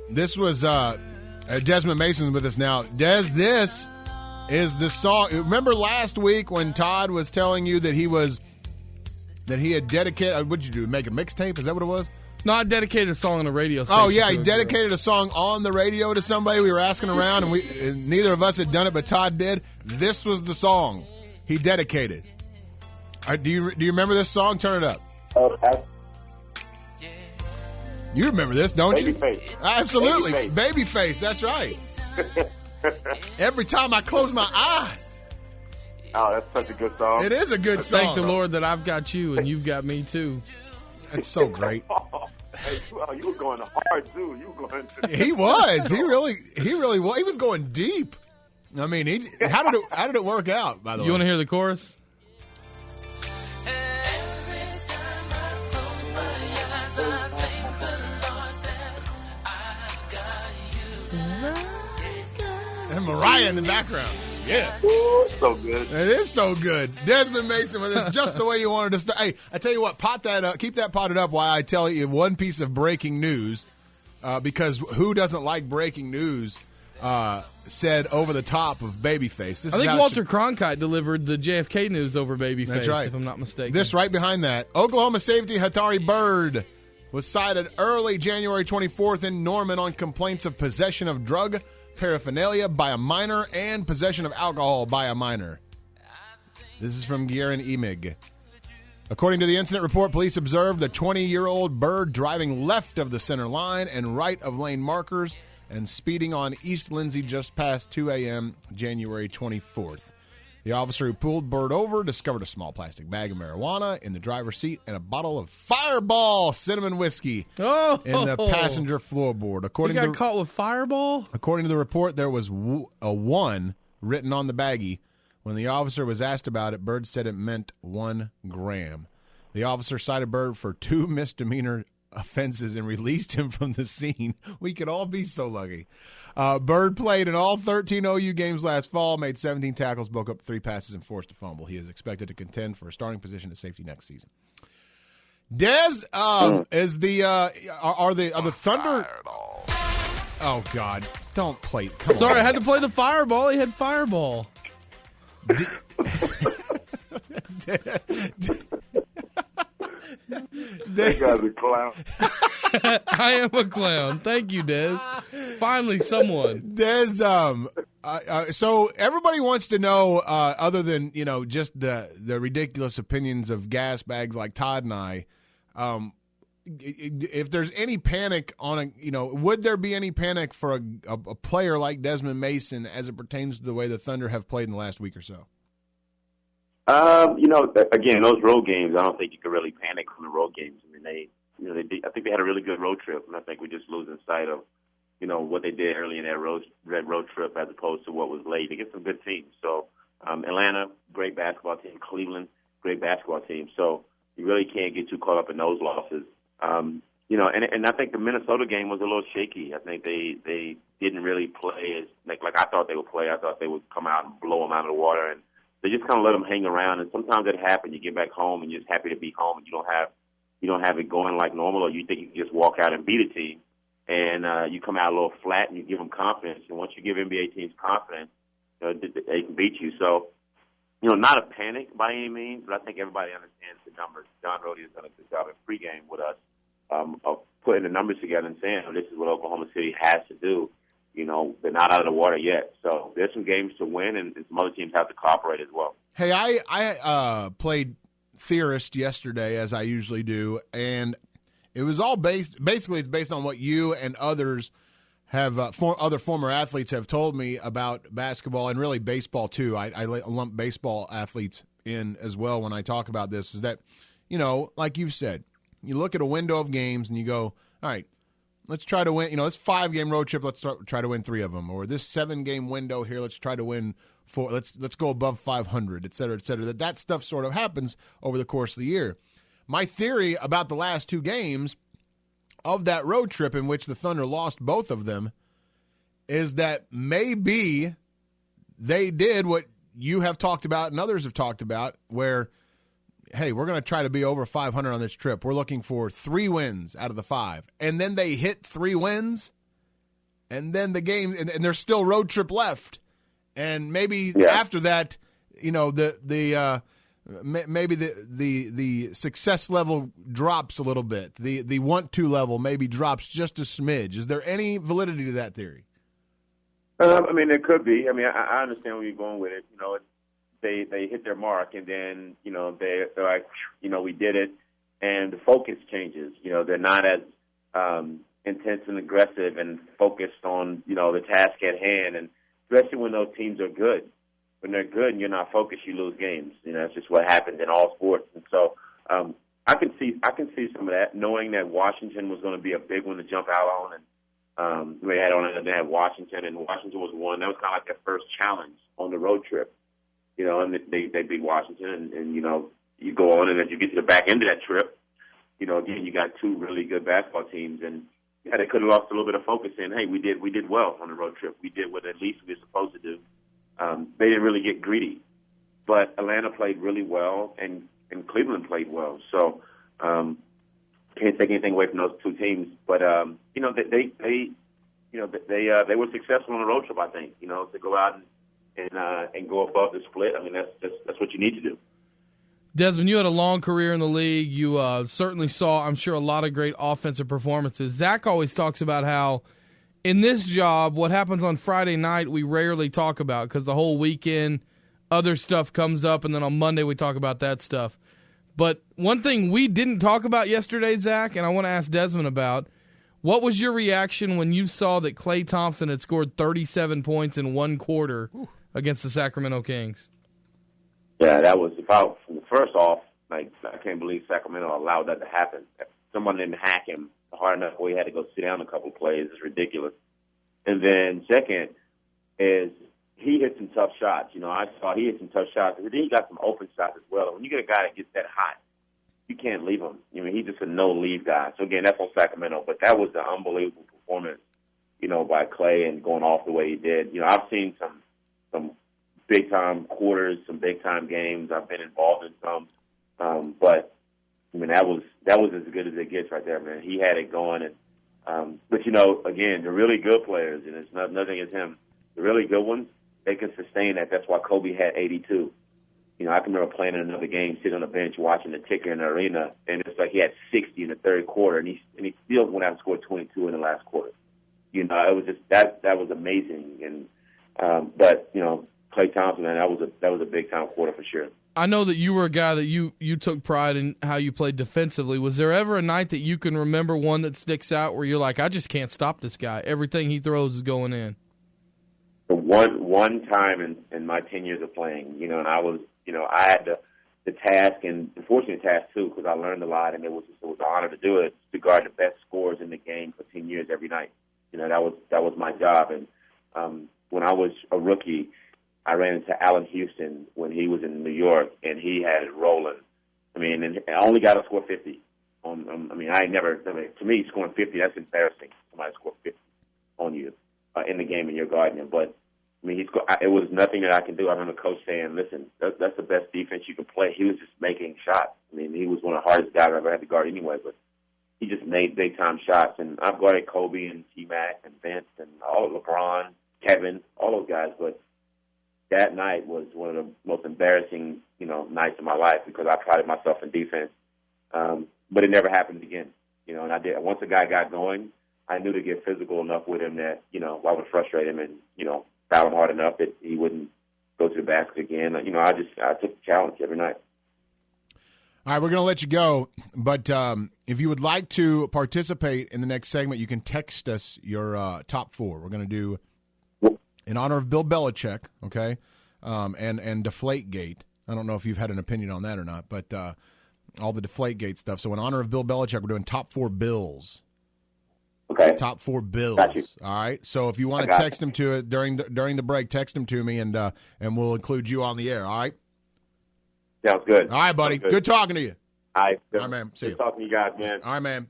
This was Desmond Mason with us now. Des, this is the song. Remember last week when Todd was telling you that he had dedicated, what'd you do, make a mixtape? Is that what it was? No, I dedicated a song on the radio station. Oh, yeah, he dedicated a song on the radio to somebody. We were asking around, and neither of us had done it, but Todd did. This was the song he dedicated. Do you remember this song? Turn it up. You remember this, don't you? Babyface. Absolutely. Babyface, that's right. Every time I close my eyes. Oh, that's such a good song. It is a good song. Thank the Lord that I've got you and you've got me too. That's so great. Hey, you were going hard too. He was. He really was. He was going deep. I mean, how did it work out, by the way? You want to hear the chorus? And Mariah in the background. Yeah. Ooh, so good. It is so good. Desmond Mason with us just the way you wanted to start. Hey, I tell you what, pot that up. Keep that potted up while I tell you one piece of breaking news, because who doesn't like breaking news, said over the top of Babyface. I think Walter Cronkite delivered the JFK news over Babyface, That's right. if I'm not mistaken. This right behind that. Oklahoma safety Hatari Bird was cited early January 24th in Norman on complaints of possession of drug paraphernalia by a minor and possession of alcohol by a minor. This is from Guerin Emig. According to the incident report, police observed the 20-year-old Bird driving left of the center line and right of lane markers and speeding on East Lindsay just past 2 a.m. January 24th. The officer who pulled Bird over discovered a small plastic bag of marijuana in the driver's seat and a bottle of Fireball cinnamon whiskey in the passenger floorboard. He got caught with Fireball? According to the report, there was a 1 written on the baggie. When the officer was asked about it, Bird said it meant 1 gram. The officer cited Bird for 2 misdemeanor offenses and released him from the scene. We could all be so lucky. Bird played in all 13 OU games last fall, made 17 tackles, broke up 3 passes, and forced a fumble. He is expected to contend for a starting position at safety next season. Dez, is the are the Thunder? Oh God! Don't play. Sorry, I had to play the Fireball. He had Fireball. That guy's a clown. I am a clown. Thank you, Des. Finally, someone. Des, so everybody wants to know, other than, just the ridiculous opinions of gas bags like Todd and I, if there's any panic on would there be any panic for a player like Desmond Mason as it pertains to the way the Thunder have played in the last week or so? Again, those road games, I don't think you can really panic from the road games. I mean, I think they had a really good road trip, and I think we're just losing sight of, what they did early in that road trip as opposed to what was late against some good teams. So, Atlanta, great basketball team. Cleveland, great basketball team. So you really can't get too caught up in those losses. And I think the Minnesota game was a little shaky. I think they didn't really play as like I thought they would play. I thought they would come out and blow them out of the water, and they just kind of let them hang around. And sometimes it happens. You get back home and you're just happy to be home, and you don't have it going like normal, or you think you can just walk out and beat a team, and you come out a little flat and you give them confidence. And once you give NBA teams confidence, they can beat you. So, not a panic by any means, but I think everybody understands the numbers. John Rhodey has done a good job in pregame with us of putting the numbers together and saying, this is what Oklahoma City has to do. They're not out of the water yet. So there's some games to win, and some other teams have to cooperate as well. Hey, I played Theorist yesterday, as I usually do, and it was all based on what you and others have, other former athletes have told me about basketball, and really baseball too. I lump baseball athletes in as well when I talk about this, is that, like you've said, you look at a window of games and you go, all right, let's try to win. This 5-game road trip, let's try to win 3 of them. Or this 7-game window here, let's try to win 4. Let's go above 500, et cetera, et cetera. That stuff sort of happens over the course of the year. My theory about the last 2 games of that road trip, in which the Thunder lost both of them, is that maybe they did what you have talked about and others have talked about, where, hey, we're going to try to be over 500 on this trip. We're looking for 3 wins out of the 5. And then they hit 3 wins, and then the game, and there's still road trip left, and maybe after that, maybe the success level drops a little bit. The want to level maybe drops just a smidge. Is there any validity to that theory? There could be. I understand where you're going with it. They hit their mark, and then they're like, we did it, and the focus changes. They're not as intense and aggressive and focused on the task at hand, and especially when those teams are good. When they're good and you're not focused, you lose games. It's just what happens in all sports. And so I can see some of that, knowing that Washington was going to be a big one to jump out on, and they had Washington, and Washington was one that was kind of like their first challenge on the road trip. And they beat Washington, and you go on, and as you get to the back end of that trip, again you got two really good basketball teams, and they could have lost a little bit of focus in, hey, we did well on the road trip. We did what at least we were supposed to do. They didn't really get greedy, but Atlanta played really well, and Cleveland played well. So can't take anything away from those two teams. But they were successful on the road trip. I think to go out and go above the split. That's what you need to do. Desmond, you had a long career in the league. You certainly saw, I'm sure, a lot of great offensive performances. Zach always talks about how in this job, what happens on Friday night we rarely talk about because the whole weekend other stuff comes up, and then on Monday we talk about that stuff. But one thing we didn't talk about yesterday, Zach, and I want to ask Desmond about, what was your reaction when you saw that Klay Thompson had scored 37 points in one quarter against the Sacramento Kings? Yeah, that was about, first off, I can't believe Sacramento allowed that to happen. Someone didn't hack him hard enough where he had to go sit down a couple of plays. It's ridiculous. And then second is he hit some tough shots. I saw he hit some tough shots. But then he got some open shots as well. When you get a guy that gets that hot, you can't leave him. He's just a no-leave guy. So, again, that's on Sacramento. But that was an unbelievable performance, by Klay and going off the way he did. I've seen some big-time quarters, some big-time games. I've been involved in some. But that was as good as it gets right there, man. He had it going, and but again, the really good players, and it's nothing against him. The really good ones, they can sustain that. That's why Kobe had 82. I can remember playing in another game, sitting on the bench, watching the ticker in the arena, and it's like he had 60 in the third quarter, and he still went out and scored 22 in the last quarter. It was just that was amazing, and but Klay Thompson, man, that was a big time quarter for sure. I know that you were a guy that you took pride in how you played defensively. Was there ever a night that you can remember, one that sticks out, where you're like, I just can't stop this guy. Everything he throws is going in. One time in my 10 years of playing, and I was, I had the task, and unfortunately the task too, because I learned a lot, and it was an honor to do it, to guard the best scorers in the game for 10 years every night. That was my job. And when I was a rookie, I ran into Allan Houston when he was in New York, and he had it rolling. And I only got to score 50. To me, scoring 50, that's embarrassing. Somebody scored 50 on you in the game and you're guarding him. But, it was nothing that I can do. I remember Coach saying, listen, that's the best defense you can play. He was just making shots. He was one of the hardest guys I ever had to guard anyway, but he just made big-time shots. And I've guarded Kobe and T-Mac and Vince and all LeBron, Kevin, all those guys, but that night was one of the most embarrassing, nights of my life because I prided myself in defense. But it never happened again, and I did. Once a guy got going, I knew to get physical enough with him that, I would frustrate him and, foul him hard enough that he wouldn't go to the basket again. I took the challenge every night. All right, we're going to let you go, but if you would like to participate in the next segment, you can text us your top four. We're going to do in honor of Bill Belichick, okay, and Deflategate. I don't know if you've had an opinion on that or not, but all the Deflategate stuff. So in honor of Bill Belichick, we're doing top four Bills. Okay. Top four Bills. Got you. All right. So if you want to text them to it during the break, text them to me, and we'll include you on the air. All right. Sounds good. All right, buddy. Good talking to you. All right, man. See you. Good talking to you guys, man. All right, man.